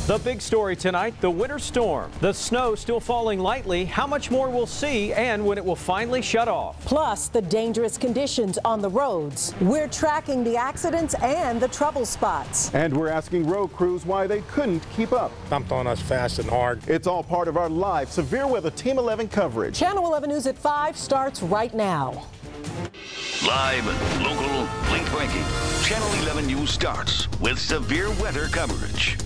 The big story tonight, the winter storm. The snow still falling lightly. How much more we'll see and when it will finally shut off. Plus, the dangerous conditions on the roads. We're tracking the accidents and the trouble spots. And we're asking road crews why they couldn't keep up. Dumped on us fast and hard. It's all part of our live Severe Weather Team 11 coverage. Channel 11 News at 5 starts right now. Live, local, link breaking. Channel 11 News starts with severe weather coverage.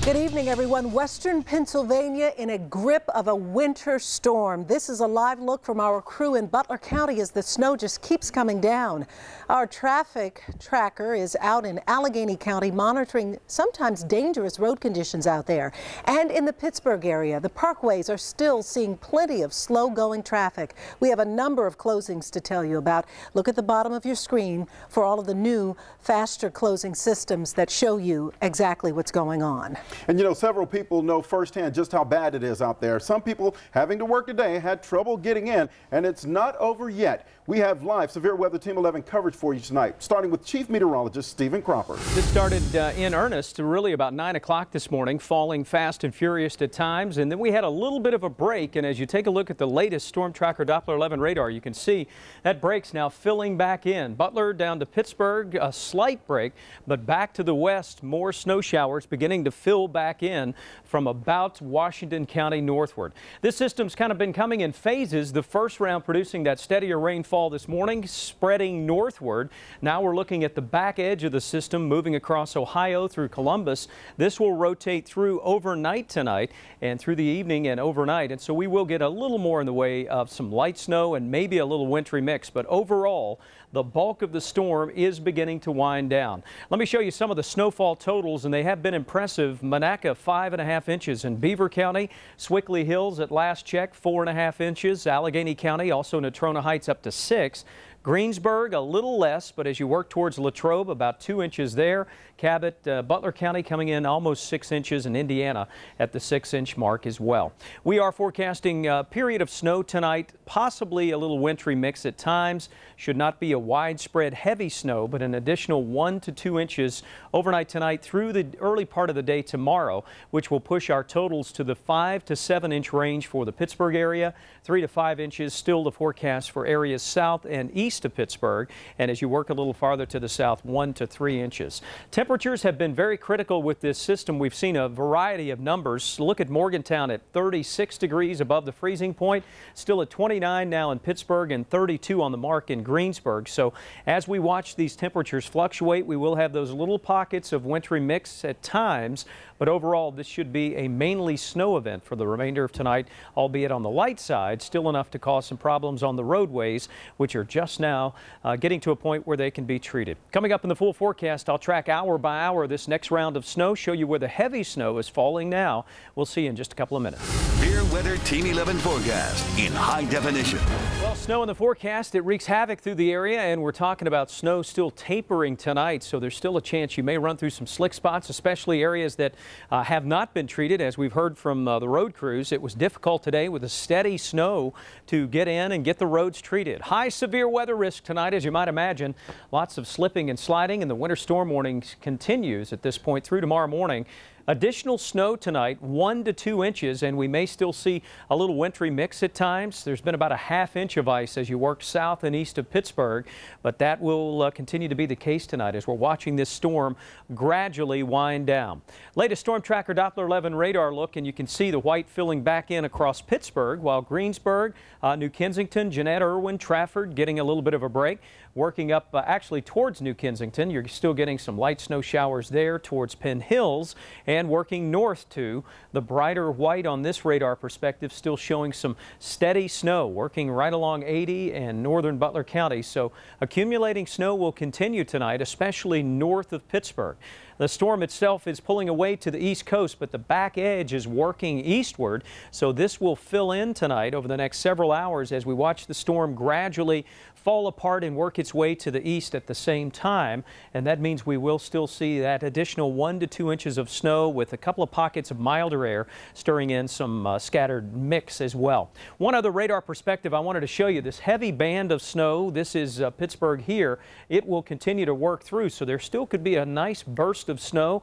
Good evening, everyone. Western Pennsylvania in a grip of a winter storm. This is a live look from our crew in Butler County as the snow just keeps coming down. Our traffic tracker is out in Allegheny County monitoring sometimes dangerous road conditions out there. And in the Pittsburgh area, the parkways are still seeing plenty of slow-going traffic. We have a number of closings to tell you about. Look at the bottom of your screen for all of the new, faster closing systems that show you exactly what's going on. And you know, several people know firsthand just how bad it is out there. Some people having to work today had trouble getting in, and it's not over yet. We have live Severe Weather Team 11 coverage for you tonight, starting with Chief Meteorologist Stephen Cropper. This started in earnest really about 9 o'clock this morning, falling fast and furious at times, and then we had a little bit of a break. And as you take a look at the latest Storm Tracker Doppler 11 radar, you can see that break's now filling back in. Butler down to Pittsburgh, a slight break, but back to the west, more snow showers beginning to fill back in from about Washington County northward. This system's kind of been coming in phases. The first round producing that steadier rainfall this morning, spreading northward. Now we're looking at the back edge of the system moving across Ohio through Columbus. This will rotate through overnight tonight and through the evening and overnight. And so we will get a little more in the way of some light snow and maybe a little wintry mix. But overall, the bulk of the storm is beginning to wind down. Let me show you some of the snowfall totals, and they have been impressive. Monaca, 5.5 inches in Beaver County. Swickley Hills at last check, 4.5 inches. Allegheny County, also Natrona Heights, up to 6. Greensburg, a little less, but as you work towards Latrobe, about 2 inches there. Cabot, Butler County coming in almost 6 inches, and Indiana at the 6-inch mark as well. We are forecasting a period of snow tonight, possibly a little wintry mix at times. Should not be a widespread heavy snow, but an additional 1 to 2 inches overnight tonight through the early part of the day tomorrow, which will push our totals to the 5 to 7 inch range for the Pittsburgh area. 3 to 5 inches still the forecast for areas south and east of Pittsburgh, and as you work a little farther to the south, 1 to 3 inches. Temperatures have been very critical with this system. We've seen a variety of numbers. Look at Morgantown at 36 degrees above the freezing point, still at 29 now in Pittsburgh and 32 on the mark in Greensburg. So as we watch these temperatures fluctuate, we will have those little pockets of wintry mix at times, but overall this should be a mainly snow event for the remainder of tonight, albeit on the light side, still enough to cause some problems on the roadways, which are just now getting to a point where they can be treated. Coming up in the full forecast, I'll track hour by hour this next round of snow, show you where the heavy snow is falling now. We'll see you in just a couple of minutes. Severe Weather Team 11 forecast in high definition. Well, snow in the forecast, it wreaks havoc through the area, and we're talking about snow still tapering tonight, so there's still a chance you may run through some slick spots, especially areas that have not been treated. As we've heard from the road crews, it was difficult today with the steady snow to get in and get the roads treated. High severe weather risk tonight, as you might imagine. Lots of slipping and sliding, and the winter storm warning continues at this point through tomorrow morning. Additional snow tonight, 1 to 2 inches, and we may still see a little wintry mix at times. There's been about a ½ inch of ice as you work south and east of Pittsburgh, but that will continue to be the case tonight as we're watching this storm gradually wind down. Latest Storm Tracker Doppler 11 radar look, and you can see the white filling back in across Pittsburgh, while Greensburg, New Kensington, Jeanette, Irwin, Trafford getting a little bit of a break. Working up actually towards New Kensington, you're still getting some light snow showers there towards Penn Hills, and working north to the brighter white on this radar perspective, still showing some steady snow working right along 80 and northern Butler County. So accumulating snow will continue tonight, especially north of Pittsburgh. The storm itself is pulling away to the east coast, but the back edge is working eastward. So this will fill in tonight over the next several hours as we watch the storm gradually fall apart and work its way to the east at the same time. And that means we will still see that additional 1 to 2 inches of snow with a couple of pockets of milder air stirring in some scattered mix as well. One other radar perspective I wanted to show you, this heavy band of snow. This is Pittsburgh here. It will continue to work through, so there still could be a nice burst burst of snow,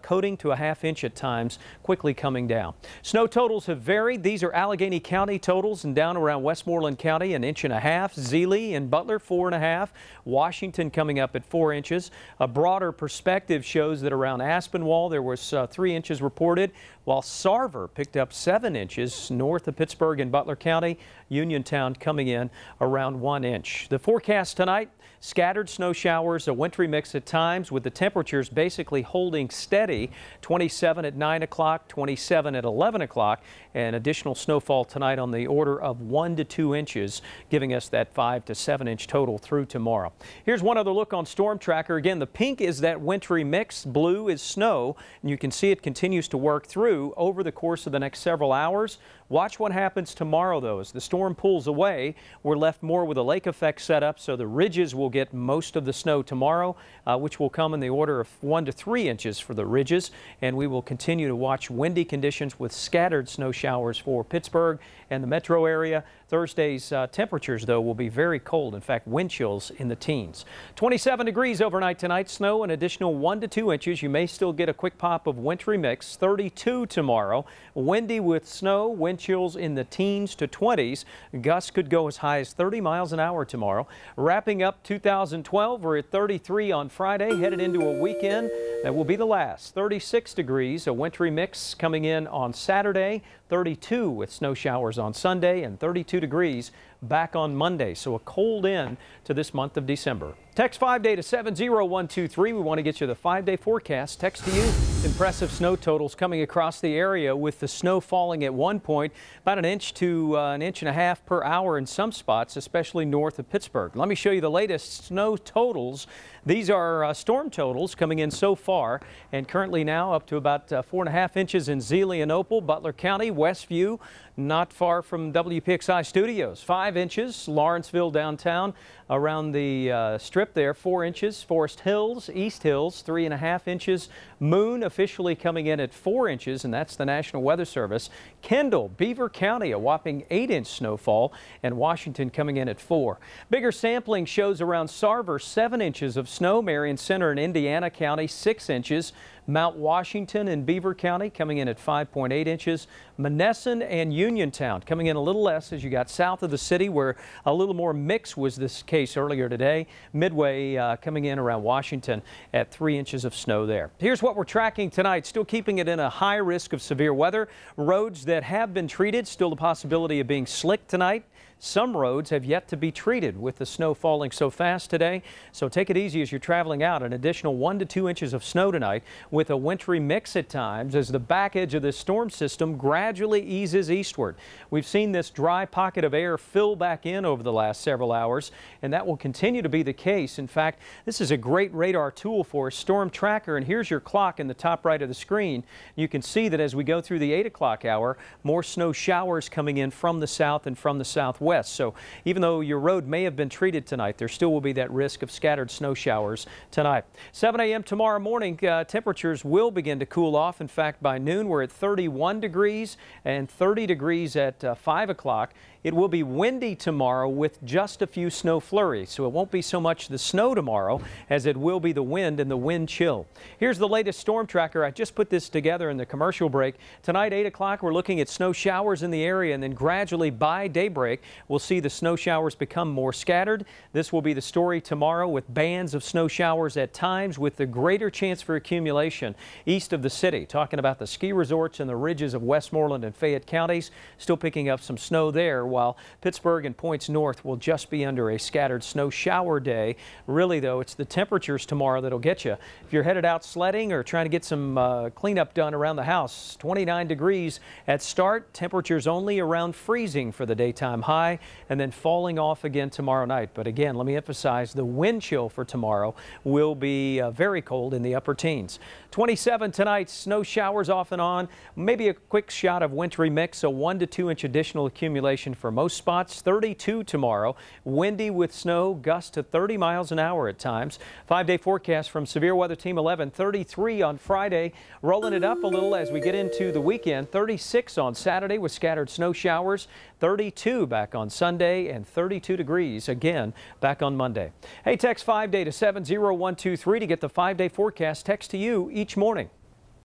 coating to a ½ inch at times, quickly coming down. Snow totals have varied. These are Allegheny County totals, and down around Westmoreland County, 1.5 inches. Zealy and Butler, 4.5. Washington coming up at 4 inches. A broader perspective shows that around Aspinwall there was 3 inches reported, while Sarver picked up 7 inches north of Pittsburgh and Butler County. Uniontown coming in around 1 inch. The forecast tonight, scattered snow showers, a wintry mix at times, with the temperatures basically holding steady. 27 at 9 o'clock, 27 at 11 o'clock, and additional snowfall tonight on the order of 1 to 2 inches, giving us that 5 to 7 inch total through tomorrow. Here's one other look on Storm Tracker. Again, the pink is that wintry mix, blue is snow, and you can see it continues to work through over the course of the next several hours. Watch what happens tomorrow, though. As the storm pulls away, we're left more with a lake effect set up, so the ridges will get most of the snow tomorrow, which will come in the order of 1 to 3 inches for the ridges, and we will continue to watch windy conditions with scattered snow showers for Pittsburgh and the metro area. Thursday's temperatures, though, will be very cold. In fact, wind chills in the teens. 27 degrees overnight tonight. Snow an additional 1 to 2 inches. You may still get a quick pop of wintry mix. 32 tomorrow. Windy with snow. Wind chills in the teens to 20s. Gusts could go as high as 30 miles an hour tomorrow. Wrapping up 2012, we're at 33 on Friday. Headed into a weekend that will be the last. 36 degrees. A wintry mix coming in on Saturday. 32 with snow showers on Sunday, and 32 degrees back on Monday. So a cold end to this month of December. Text 5-day to 70123. We want to get you the 5-day forecast. Text to you. Impressive snow totals coming across the area, with the snow falling at one point about 1 inch to 1.5 inches per hour in some spots, especially north of Pittsburgh. Let me show you the latest snow totals. These are storm totals coming in so far, and currently now up to about 4.5 inches in Zealy and Opal, Butler County, Westview, not far from WPXI studios. 5 inches, Lawrenceville downtown, around the strip there, 4 inches. Forest Hills, East Hills, 3.5 inches. Moon officially coming in at 4 inches, and that's the National Weather Service. Kendall, Beaver County, a whopping 8-inch snowfall, and Washington coming in at 4. Bigger sampling shows around Sarver 7 inches of snow. Marion Center in Indiana County, 6 inches. Mount Washington in Beaver County coming in at 5.8 inches. Monessen and Uniontown coming in a little less as you got south of the city, where a little more mix was this case earlier today. Midway coming in around Washington at 3 inches of snow there. Here's what we're tracking tonight. Still keeping it in a high risk of severe weather. Roads that have been treated, still the possibility of being slick tonight. Some roads have yet to be treated with the snow falling so fast today, so take it easy as you're traveling out. An additional 1 to 2 inches of snow tonight, with a wintry mix at times as the back edge of this storm system gradually eases eastward. We've seen this dry pocket of air fill back in over the last several hours, and that will continue to be the case. In fact, this is a great radar tool for a storm tracker, and here's your clock in the top right of the screen. You can see that as we go through the 8 o'clock hour, more snow showers coming in from the south and from the southwest. So even though your road may have been treated tonight, there still will be that risk of scattered snow showers tonight. 7 a.m. tomorrow morning, temperatures will begin to cool off. In fact, by noon, we're at 31 degrees and 30 degrees at 5 o'clock. It will be windy tomorrow with just a few snow flurries, so it won't be so much the snow tomorrow as it will be the wind and the wind chill. Here's the latest storm tracker. I just put this together in the commercial break. Tonight, 8 o'clock, we're looking at snow showers in the area, and then gradually by daybreak, we'll see the snow showers become more scattered. This will be the story tomorrow, with bands of snow showers at times, with the greater chance for accumulation east of the city. Talking about the ski resorts and the ridges of Westmoreland and Fayette counties, still picking up some snow there, while Pittsburgh and points north will just be under a scattered snow shower day. Really, though, it's the temperatures tomorrow that'll get you. If you're headed out sledding or trying to get some cleanup done around the house, 29 degrees at start, temperatures only around freezing for the daytime high, and then falling off again tomorrow night. But again, let me emphasize, the wind chill for tomorrow will be very cold in the upper teens. 27 tonight, snow showers off and on, maybe a quick shot of wintry mix, a 1 to 2 inch additional accumulation for most spots, 32 tomorrow. Windy with snow, gusts to 30 miles an hour at times. 5-day forecast from Severe Weather Team 11, 33 on Friday. Rolling it up a little as we get into the weekend. 36 on Saturday with scattered snow showers. 32 back on Sunday and 32 degrees again back on Monday. Hey, text 5-day to 70123 to get the 5-day forecast text to you each morning.